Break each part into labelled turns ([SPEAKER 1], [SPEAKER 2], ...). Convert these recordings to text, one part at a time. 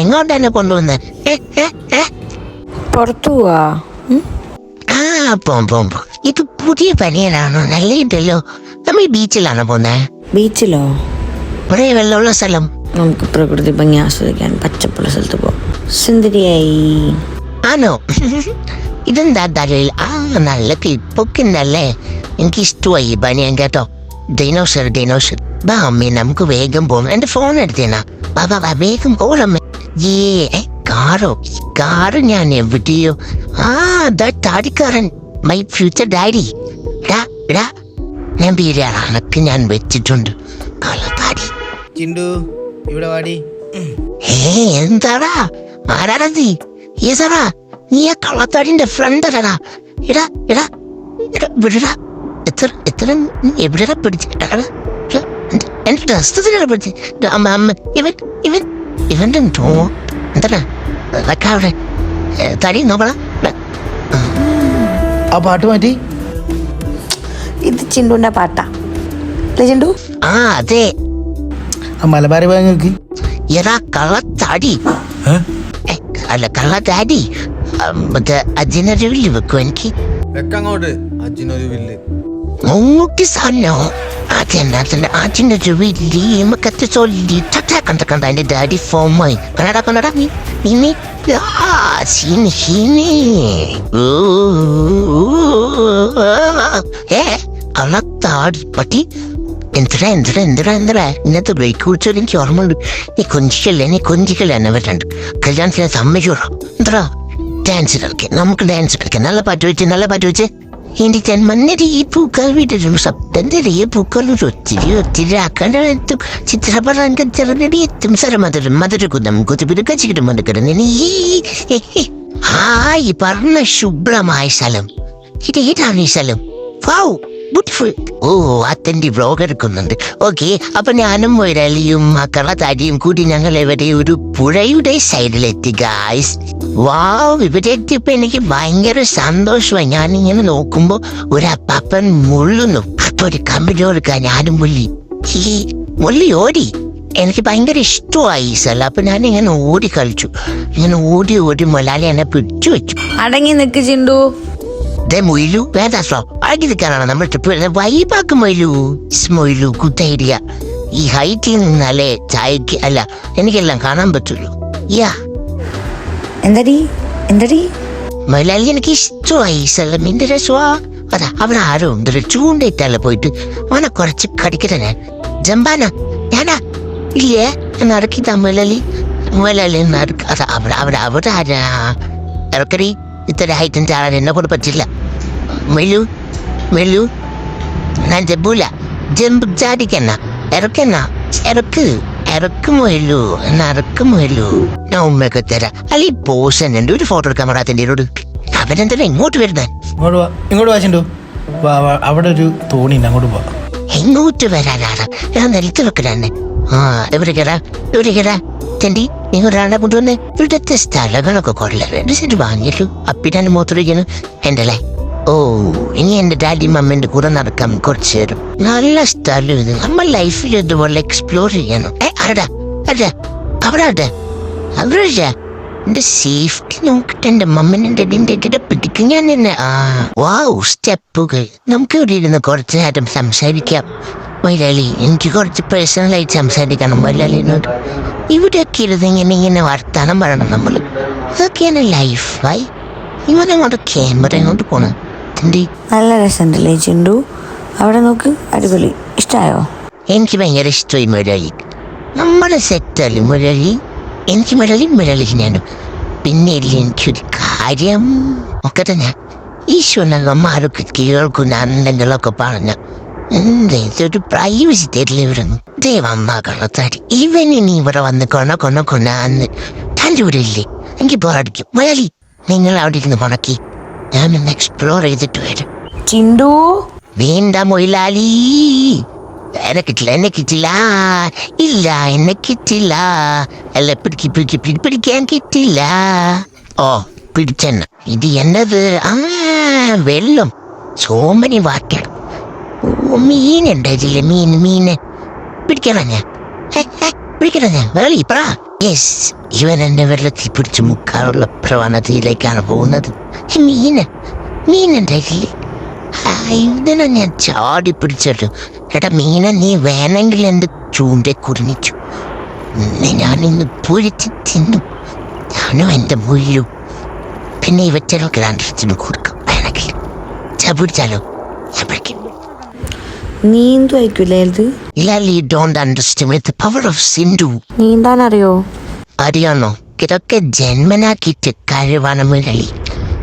[SPEAKER 1] എങ്ങോട്ടാ കൊണ്ടുവന്ന്?
[SPEAKER 2] പുറത്തു പോവാ.
[SPEAKER 1] പോം. ഇത് പുതിയ പനിയനാണോ? നല്ല ഇതല്ലോ. നമ്മൾ ബീച്ചിലാണോ പോന്നെ?
[SPEAKER 2] ബീച്ചിലോ?
[SPEAKER 1] ഇവിടെ വെള്ളമുള്ള സ്ഥലം.
[SPEAKER 2] നമുക്ക് പ്രകൃതി ഭംഗി ആസ്വദിക്കാൻ പച്ചപ്പുള്ള സ്ഥലത്ത് പോവാം. സുന്ദരിയായി.
[SPEAKER 1] ആണോ? ഇതെന്താ തലയിൽ? നല്ല ക്ലിപ്പൊക്കെ എനിക്ക് ഇഷ്ടമായി ബനിയൻ കേട്ടോ. ഡൈനോസർ. ബാ അമ്മേ, നമുക്ക് വേഗം പോകണം. എന്റെ ഫോൺ എടുത്തേനാ. ബാ വേഗം പോളമ്മേ. കാറ് ഞാൻ എവിടെയോ താടിക്കാരൻ, മൈ ഫ്യൂച്ചർ ഡാഡി. ഞാൻ വീരാണക്ക് ഞാൻ വെച്ചിട്ടുണ്ട് കള്ളത്താടി.
[SPEAKER 3] ഇവിടെ വാടി.
[SPEAKER 1] എന്താടാ? ആരാടാ നീ? ഏതാടാ നീ? ആ കള്ളത്താടിന്റെ ഫ്രണ്ടല്ലടാ. എടാ വിടടാ. എത്ര എവിടെടാ പിടിച്ചിട്ടാ? എന്റെ ഡ്രസ്സത്തിനാണ് പിടിച്ചത്. അമ്മ ഇവന്റെ എന്താ അതൊക്കെ അവിടെ തടി നോക്കടാ.
[SPEAKER 3] ആ പാട്ട് മാറ്റി.
[SPEAKER 2] ഇത് ചിണ്ടുവിന്റെ പാട്ടാ അല്ലേ ചിണ്ടു?
[SPEAKER 1] അതെ.
[SPEAKER 3] മലബാറി ബാങ്ക്.
[SPEAKER 1] എടാ കള്ളത്താടി. അല്ല കള്ളത്താടി. മറ്റേ അജിനൊരു വില്ല് വെക്കും എനിക്ക്.
[SPEAKER 3] വെക്കങ്ങോട്ട് അജിനൊരു വില്ല്.
[SPEAKER 1] മൂക്കി സാധനോ? അജിനൊരു വില്ലി നമുക്കത്തെ ചൊല്ലി കണ്ട എന്റെ ഡാഡി ഫോമായി. കണ്ടടാ നീ കള്ളത്താടി പട്ടി. എന്തിനാ ഇന്നത്തെ ബ്രേക്ക് കുറിച്ചത് എനിക്ക് ഓർമ്മയുണ്ട്. നീ കൊഞ്ചിക്കല്ലേ എന്നെ വരണ്ട്. കല്യാണത്തിന് സമ്മതിക്കോളൂ. എന്താ ഡാൻസ് കളിക്കാൻ? നമുക്ക് ഡാൻസ് കളിക്കാം. നല്ല പാട്ട് വെച്ച് എന്റെ ജന്മന്റെ ഈ പൂക്കൾ വീട്ടിലും ശബ്ദന്റെ ഈ പൂക്കൾ ഒത്തിരി ആക്കാണ്ടും ചിത്രപടം ചെറുതടി എത്തും മധുരകുന്നം കുതിപ്പിന് കച്ചിക്കിട്ട് മടുക്കിടുന്ന ഈ പറഞ്ഞ ശുഭ്രമായ സ്ഥലം. ഇതാണ് ഈ സ്ഥലം. Wow, beautiful. അത്തന്റെ വ്ലോഗ് എടുക്കുന്നുണ്ട്. ഓക്കെ, അപ്പൊ ഞാനും മൊയ്രാലിയും ആ കള്ളത്താടിയും കൂടി ഞങ്ങൾ ഇവിടെ ഒരു പുഴയുടെ സൈഡിലെത്തി ഗായ്സ്. വാവ്, ഇവിടെ എത്തിയപ്പോ എനിക്ക് ഭയങ്കര സന്തോഷമായി. ഞാനിങ്ങനെ നോക്കുമ്പോ ഒരു അപ്പാപ്പൻ മുള്ളുന്നു. അപ്പൊ ഒരു കമ്പനി കൊടുക്കാൻ ഞാനും മുള്ളി ഓടി. എനിക്ക് ഭയങ്കര ഇഷ്ടമായി ഈ സ്ഥലം. അപ്പൊ ഞാനിങ്ങനെ ഓടി കളിച്ചു. ഇങ്ങനെ ഓടി മൊലാലി എന്നെ പിടിച്ചു വെച്ചു.
[SPEAKER 2] അടങ്ങി നിക്ക് ചിണ്ടു.
[SPEAKER 1] മൊയിലു വേദാശ്രോ അഴകി നിൽക്കാനാണ് നമ്മൾ ട്രിപ്പ് വരുന്നത്. വൈബാക്കും മൊയിലു ഗുഡ് ഐഡിയ. ഈ ഹൈറ്റിൽ നിന്നാലേ ചായക്ക് അല്ല എനിക്കെല്ലാം കാണാൻ പറ്റുള്ളൂ.
[SPEAKER 2] എന്തടി
[SPEAKER 1] മൊയിലാലി, എനിക്ക് ഇഷ്ടമായി സ്ഥലം. എന്റെ രസമാ. അതാ അവിടെ ആരോ ഉണ്ട്. ചൂണ്ടയിട്ടല്ല പോയിട്ട് അവനെ കുറച്ച് കടിക്കട്ടെ ഞാൻ. ജമ്പാന ഞാനാ ഇല്ലേ നടക്കിതാ മൊയിലാലി നടക്ക. അവിടെ ആരാ ഇറക്കടി. ഇത്ര ഹൈറ്റിൻ്റെ ആളാൻ എന്നെ കൊണ്ട് പറ്റില്ല. മെലു ഞാൻ ജബ്ബൂല. ജമ്പ് ചാടിക്കണ്ണ ഇറക്ക് മൊയിലു ഞാൻ ഉമ്മയൊക്കെ തരാം. അല്ല ഈ പോഷൻ ഉണ്ട്. ഒരു ഫോട്ടോ എടുക്കാൻ പറയാത്തിന്റെ അവനെന്താ ഇങ്ങോട്ട് വരുന്നത്?
[SPEAKER 3] ഇങ്ങോട്ട് വാച്ചിണ്ടു. അവിടെ ഒരു തോണി ഉണ്ട്, അങ്ങോട്ട് പോവാ.
[SPEAKER 1] എങ്ങോട്ട് വരാനാണ്? ഞാൻ നിലത്ത് വെക്കലാന്നെ. എവിടെ കേടാ ചെണ്ടി നിങ്ങളൊരാളെ കൊണ്ടുവന്ന്. ഇവിടുത്തെ സ്ഥലങ്ങളൊക്കെ കൊള്ളാൻ വാങ്ങിയിട്ടു. അപ്പിടാൻ മൂത്തൊഴിക്കുന്നു എന്റെ ഇനി എന്റെ ഡാഡിയും അമ്മേന്റെ കൂടെ നടക്കാൻ കുറച്ചു നേരം. നല്ല സ്ഥലം ഇത്. നമ്മൾ ലൈഫിൽ ഇതുപോലെ എക്സ്പ്ലോർ ചെയ്യണം. അവിടെ എന്റെ സേഫ്റ്റി നോക്കിട്ട് എന്റെ മമ്മനെ പിടിക്കും ഞാൻ എന്നെ. സ്റ്റെപ്പുകൾ. നമുക്ക് ഇവിടെ ഇരുന്ന് കുറച്ചു നേരം സംസാരിക്കാം. മൊയ്ലാലി, എനിക്ക് കുറച്ച് പേഴ്സണലായിട്ട് സംസാരിക്കണം മൊയ്ലാലിനോട്. ഇവിടെയൊക്കെ ഇരുന്ന് ഇങ്ങനെ വർത്താനം പറയണം നമ്മൾ. അതൊക്കെയാണ് ലൈഫ്. ഇവനങ്ങോട്ട് ക്യാമറ അങ്ങോട്ട് പോണം.
[SPEAKER 2] നല്ല രസമുണ്ടല്ലേ ചിണ്ടു? അവിടെ നോക്ക്, അടിപൊളി. ഇഷ്ടായോ?
[SPEAKER 1] എനിക്ക് ഭയങ്കര ഇഷ്ടമായി മൊയ്ലാലി. നമ്മുടെ സെറ്റല്ലേ മൊയ്ലാലി? എനിക്ക് മൊയ്ലാലി ഞാനും. പിന്നെ എനിക്കൊരു കാര്യം ഒക്കെ തന്നെ ഈശ്വരന്മാരൊക്കെ കേൾക്കുന്ന എന്തെങ്കിലുമൊക്കെ പറഞ്ഞ എന്തൊരു പ്രൈവസി തരില്ല ഇവരൊന്നും. കള്ളത്താടി. ഇവനിനി ഇവിടെ വന്ന് കൊണന്ന് തൻ്റെ ഇവിടെ ഇല്ലേ? എനിക്ക് ബോറടിക്കും. മൊയ്ലാലി, നിങ്ങൾ അവിടെ ഇരുന്ന് മുടക്കി ഞാനൊന്ന് എക്സ്പ്ലോർ ചെയ്തിട്ട് വരും.
[SPEAKER 2] ചിണ്ടു
[SPEAKER 1] വേണ്ട മൊയ്ലാലി, എന്നെ കിട്ടില്ല. അല്ല പിടിക്കാൻ കിട്ടില്ല. പിടിച്ചെണ്ണ. ഇത് എന്നത് വെള്ളം. സോമനി വാക്കണം. മീനുണ്ട് ഇതില്. മീന് പിടിക്കണം ഞാൻ. വേളി പ്രാ യെസ്, ഇവൻ എന്നെ വെള്ളത്തിൽ പിടിച്ച് മുക്കാനുള്ള പ്രവണതയിലേക്കാണ് പോകുന്നത്. മീനുണ്ടായില്ലേ, ഇതിനെ ഞാൻ ചാടി പിടിച്ചിട്ടു. എടാ മീനെ, നീ വേണമെങ്കിൽ എൻ്റെ ചൂണ്ടെ കുറിഞ്ഞിച്ചു. ഞാനിന്ന് പൊരിച്ച് തിന്നും, ഞാനും എൻ്റെ മുയിലും. പിന്നെ ഇവറ്റകൾക്ക് രണ്ടിടത്തിനും കൊടുക്കും വേണമെങ്കിൽ. പിടിച്ചാലോ? ഞാൻ പിടിക്കും.
[SPEAKER 2] നീന്തുവായിരിക്കൂലേ ഇത്?
[SPEAKER 1] You don't underestimate the power of Sindhu.
[SPEAKER 2] നീന്താൻ അറിയോ?
[SPEAKER 1] അറിയാണോ? ഇതൊക്കെ ജന്മനാക്കിയിട്ട് കഴിവാണ് മുരളി.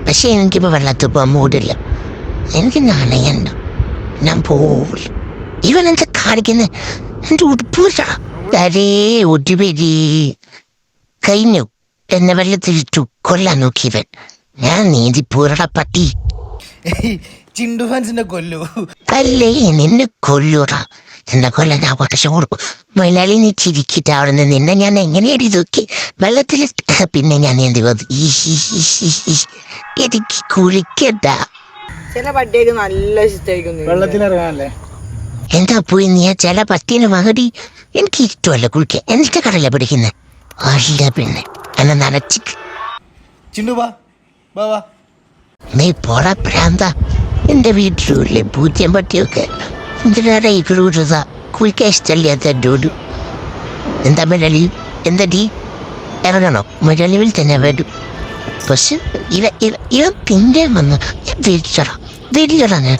[SPEAKER 1] പക്ഷെ എനിക്കിപ്പോൾ വെള്ളത്തിൽ പോകാൻ മൂടില്ല. എനിക്ക് നാണയുണ്ട്, ഞാൻ പോവില്ല. ഇവൻ എന്താ കാണിക്കുന്നത്? എൻ്റെ ഉടുപ്പൂര അരേ ഒടിപെരി കഴിഞ്ഞു. എന്നെ വെള്ളത്തിലിട്ടു കൊല്ലാൻ നോക്കിയവൻ. ഞാൻ നീന്തി പൂരട പട്ടി.
[SPEAKER 3] ചിണ്ടു ഫാൻസിന്റെ കൊല്ലു.
[SPEAKER 1] അല്ലേ, നിന്നെ കൊല്ലൂറ. എന്നെ കൊല്ലാൻ ഞാൻ കുറച്ച് കൊടുക്കും. മലയാളി നീ ചിരിക്കിട്ട് അവിടെ നിന്ന് നിന്നെ ഞാൻ എങ്ങനെയാടി നോക്കി വെള്ളത്തിൽ. പിന്നെ ഞാൻ എന്ത് എനിക്ക് കുളിക്കണ്ട.
[SPEAKER 4] ചില പട്ടിയൊക്കെ നല്ല ഇഷ്ടമായിരിക്കും
[SPEAKER 3] വെള്ളത്തിലിറങ്ങാനല്ലേ?
[SPEAKER 1] എന്താ പോയി നീ ചില പട്ടീനെ മകടി. എനിക്ക് ഇഷ്ടമല്ല കുളിക്കാൻ. എന്നിട്ട് കടല പിടിക്കുന്നത് അല്ല. പിന്നെ എന്നെ നനച്ചിട്ട്
[SPEAKER 3] ചിണ്ടു വാ വാ.
[SPEAKER 1] നീ പോടാ പ്രാന്ത. എൻ്റെ വീട്ടിലൂല്ലേ പൂജ്യം പട്ടിയൊക്കെ. എന്തിനാണ് ഈ ക്രൂരത? കുളിക്കാൻ ഇഷ്ടമില്ലാത്ത എന്നോട്. എന്താ മുരളി, എന്താ ഇറങ്ങണോ? മുരളിവിൽ തന്നെ വരും. പക്ഷെ ഇവ പിന്നെ വന്ന് വെടിയടാന്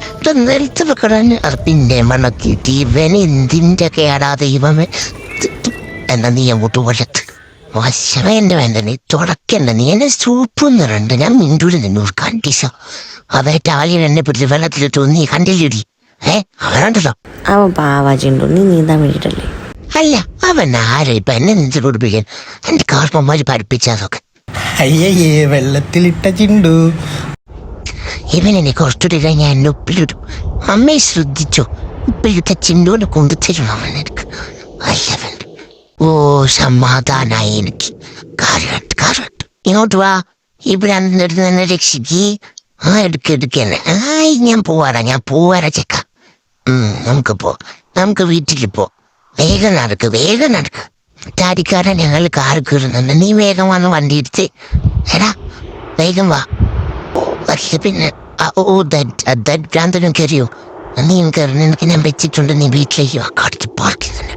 [SPEAKER 1] നിലത്ത് വെക്കടാന് അത് പിന്നെ മണക്കിട്ട് ഇവന് എന്തിൻ്റെ കേടാ ദൈവമേ. എന്നാ നീ അങ്ങോട്ട് വഴത്ത് വശമ എൻ്റെ വേണ്ട. നീ തുടക്കണ്ട. നീ എന്നെ സൂപ്പ് നിറണ്ട്. ഞാൻ മിണ്ടൂര് നിന്നൂർ കണ്ടിസ അതായിട്ട് ആദ്യം എന്നെ പിടിച്ച് വെള്ളത്തിലിട്ടു. നീ കണ്ടില്ലടി? അവനുണ്ടല്ലോ.
[SPEAKER 2] അവൻ പാവാ ചിണ്ടു, നീ നീന്താൻ വേണ്ടിട്ടല്ലേ?
[SPEAKER 1] അല്ല, അവൻ ആരെ ഇപ്പൊ എന്നെ നെഞ്ചിൽ കുടിപ്പിക്കാൻ? എന്റെ കാർമ്മമാര് പഠിപ്പിച്ചതൊക്കെ.
[SPEAKER 3] അയ്യേ, വെള്ളത്തിലിട്ട ചിണ്ടു.
[SPEAKER 1] ഇവനെന്നെ കുറച്ചുകൂടി ഞാൻ എന്നെ ഉപ്പിലിടും. അമ്മയെ ശ്രദ്ധിച്ചോ? ഉപ്പിലിട്ട ചിണ്ടോനെ കൊണ്ടു തരണം എനിക്ക്. അല്ലവൻ ഓ സമാധാനായി എനിക്ക്. കാരട്ട് ഇങ്ങോട്ട് വാ. ഇവിടെ തന്നെ രക്ഷിക്ക്. എടുക്കന്നെ. ഞാൻ പോവാറാ ചെക്ക. നമുക്ക് നമുക്ക് വീട്ടിൽ പോ. വേഗം നടക്ക്. ടാരിക്കാരൻ ഞങ്ങൾ കാറ് കയറുന്നുണ്ട്. നീ വേഗം വന്ന് വണ്ടി എടുത്ത്. എടാ വേഗം വാ. പക്ഷെ പിന്നെ ഭ്രാന്തനും കയറിയോ? നീ കയറി. നിനക്ക് ഞാൻ വെച്ചിട്ടുണ്ട്. നീ വീട്ടിലേക്ക് വാ. കടത്തി പാർക്ക് തന്നെ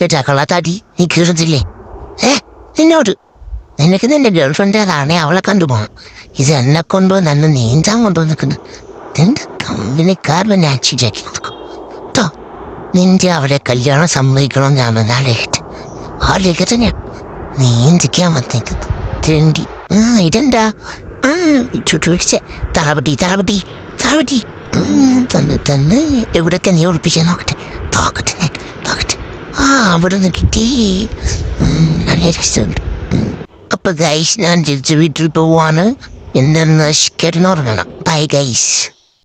[SPEAKER 1] കേട്ടാ. കളത്താടി, നീ കയറുന്നില്ലേ? നിന്നോട് നിനക്ക് നിന്റെ ഗേൾഫ്രണ്ട് അതാണേ, അവളെ കണ്ടുപോകണം. ഇത് എന്നെ കൊണ്ടോ നന്നെ നീന്താൻ കൊണ്ടോ നിൽക്കുന്നത്. നിന്റെ കമ്പനിക്കാർ പിന്നെ ആക്സിഡാക്കി കൊടുക്കും കേട്ടോ. നിന്റെ അവരെ കല്യാണം സമ്മതിക്കണം. ഞാൻ നാളെയായിട്ട് ആളിലേക്ക് തന്നെ നീന്തിക്കാൻ വന്നേക്കുന്നത് തെണ്ടി. ഇതെന്താ ചുട്ടുപിടിച്ച തറപട്ടി തന്നെ എവിടൊക്കെ നീ ഒളിപ്പിക്കാൻ നോക്കട്ടെ. അവിടെ നിന്ന് കിട്ടി. നല്ല രസമുണ്ട്. അപ്പൊ ഗൈസ്, ഞാൻ തിരിച്ച് വീട്ടിൽ പോവാണ്. എന്താണെന്ന് കിടന്നുറങ്ങണം. Bye guys.